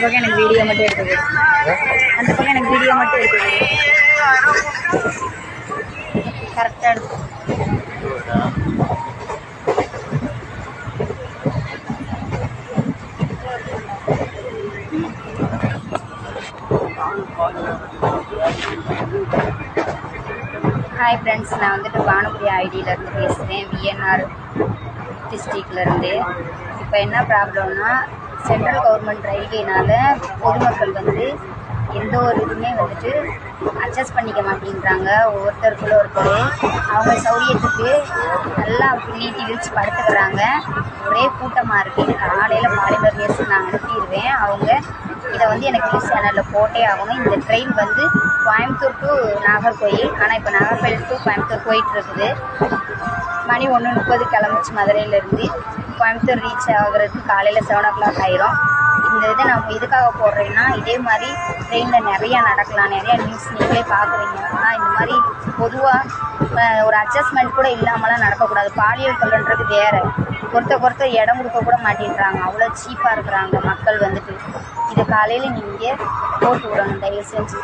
பக்கம் எனக்கு வீடியோ மட்டும் எடுத்து அந்த பக்கம் எனக்கு வீடியோ மட்டும் எடுத்து கரெக்டாக எடுத்து. ஹாய் ஃப்ரெண்ட்ஸ், நான் வந்துட்டு வானபுரி ஐடியிலேருந்து பேசுகிறேன், விஎன்ஆர் டிஸ்ட்ரிக்ட்லேருந்து. இப்போ என்ன ப்ராப்ளம்னா, சென்ட்ரல் கவர்மெண்ட் ரயில்வேனால் பொதுமக்கள் வந்து எந்த ஒரு இதுவுமே வந்துட்டு அட்ஜஸ்ட் பண்ணிக்க மாட்டேங்கிறாங்க. ஒவ்வொருத்தருக்குள்ள ஒருத்தர் அவங்க சௌரியத்துக்கு நல்லா நீட்டி விரித்து படுத்துக்கிறாங்க. ஒரே கூட்டமாக இருக்குது. இது காலையில் பாலிமர் நியூஸ் நான் அனுப்பிடுவேன். அவங்க இதை வந்து எனக்கு நியூஸ் சேனலில் போட்டே ஆகணும். இந்த ட்ரெயின் வந்து கோயம்புத்தூர் டு நாகர்கோயில், ஆனால் இப்போ நாகர்கோயில் டு கோயம்புத்தூர் போயிட்டுருக்குது. மணி 1:30 கிளம்பிச்சு மதுரையிலேருந்து. கோயம்புத்தூர் ரீச் ஆகிறதுக்கு காலையில் 7 o'clock ஆயிரும். இந்த இதை நம்ம எதுக்காக போடுறேன்னா, இதே மாதிரி ட்ரெயினில் நிறையா நடக்கலாம், நிறையா நியூஸ் நீங்களே பார்க்குறீங்க. ஆனால் இந்த மாதிரி பொதுவாக ஒரு அட்ஜஸ்ட்மெண்ட் கூட இல்லாமலாம் நடக்கக்கூடாது. பாலியல் தொல்லைன்றது வேறு. ஒருத்த இடம் கொடுக்க கூட மாட்டேன்றாங்க. அவ்வளோ சீப்பாக இருக்கிறாங்க மக்கள் வந்துட்டு. இதை காலையில் நீங்கள் போட்டு விடணும் தயவு செஞ்சு.